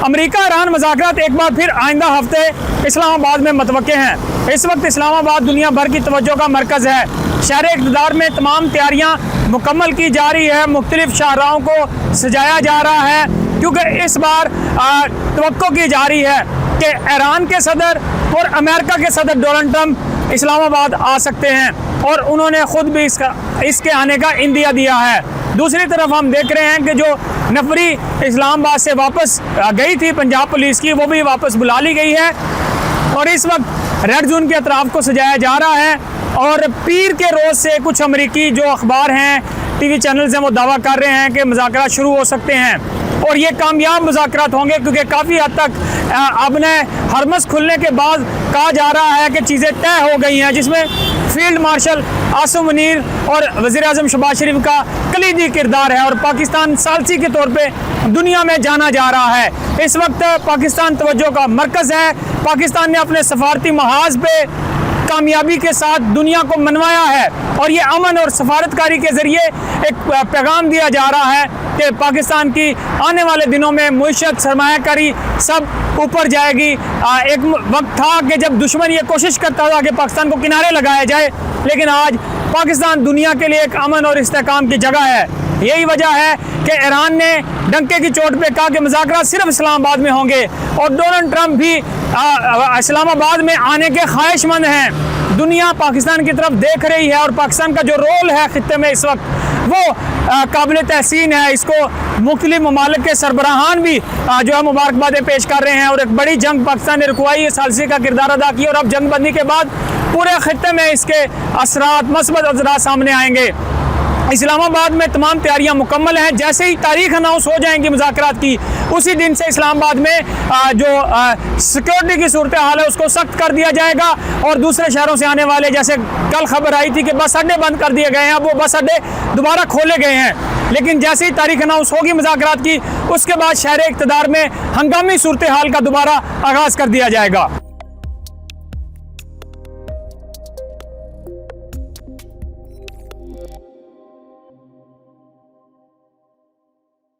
America Iran मुज़ाकरात एक बार फिर आइंदा हफ्ते इस्लामाबाद में मतवक्के हैं। इस वक्त इस्लामाबाद दुनिया भर की तवज्जो का मरकज़ है। शहर इक़्तिदार में तमाम तैयारियाँ मुकम्मल की जा रही है। मुख्तलिफ शाहराहों को सजाया जा रहा है, क्योंकि इस बार तवक्को की जा रही है कि ईरान के सदर और अमेरिका के सदर डोनाल्ड ट्रंप इस्लामाबाद आ सकते हैं, और उन्होंने ख़ुद भी इसके आने का इंदिया दिया है। दूसरी तरफ हम देख रहे हैं कि जो नफरी इस्लामाबाद से वापस गई थी पंजाब पुलिस की, वो भी वापस बुला ली गई है, और इस वक्त रेड जोन के अतराफ को सजाया जा रहा है। और पीर के रोज़ से कुछ अमरीकी जो अखबार हैं, टीवी चैनल्स हैं, वो दावा कर रहे हैं कि मुज़ाकरात शुरू हो सकते हैं, और ये कामयाब मुज़ाकरात होंगे, क्योंकि काफ़ी हद तक अपने हरमस खुलने के बाद कहा जा रहा है कि चीज़ें तय हो गई हैं, जिसमें फील्ड मार्शल आसिम मुनीर और वज़ीर आज़म शहबाज शरीफ का कलीदी किरदार है, और पाकिस्तान सालसी के तौर पे दुनिया में जाना जा रहा है। इस वक्त पाकिस्तान तवज्जो का मरकज़ है। पाकिस्तान ने अपने सफारती महाज पे कामयाबी के साथ दुनिया को मनवाया है, और ये अमन और सफारतकारी के ज़रिए एक पैगाम दिया जा रहा है कि पाकिस्तान की आने वाले दिनों में मुईशत सरमायाकारी सब ऊपर जाएगी। एक वक्त था कि जब दुश्मन ये कोशिश करता था कि पाकिस्तान को किनारे लगाया जाए, लेकिन आज पाकिस्तान दुनिया के लिए एक अमन और इस्तेहकाम की जगह है। यही वजह है कि ईरान ने डंके की चोट पे कहा कि मुज़ाकरात सिर्फ इस्लामाबाद में होंगे, और डोनाल्ड ट्रंप भी इस्लामाबाद में आने के ख्वाहिशमंद हैं। दुनिया पाकिस्तान की तरफ देख रही है, और पाकिस्तान का जो रोल है खित्ते में इस वक्त वो काबिल तहसीन है। इसको मुख्तलिफ ममालिक के सरबराहान भी जो है मुबारकबादें पेश कर रहे हैं, और एक बड़ी जंग पाकिस्तान ने रुकवाई, सालसी का किरदार अदा किया, और अब जंग बंदी के बाद पूरे खित्ते में इसके असरात मस्बत असरात सामने आएंगे। इस्लामाबाद में तमाम तैयारियां मुकम्मल हैं। जैसे ही तारीख अनाउंस हो जाएंगी मुज़ाकरात की, उसी दिन से इस्लामाबाद में जो सिक्योरिटी की सूरत हाल है उसको सख्त कर दिया जाएगा, और दूसरे शहरों से आने वाले, जैसे कल खबर आई थी कि बस अड्डे बंद कर दिए गए हैं, अब वो बस अड्डे दोबारा खोले गए हैं। लेकिन जैसे ही तारीख अनाउंस होगी मुज़ाकरात की, उसके बाद शहर इक़्तिदार में हंगामी सूरत हाल का दोबारा आगाज़ कर दिया जाएगा।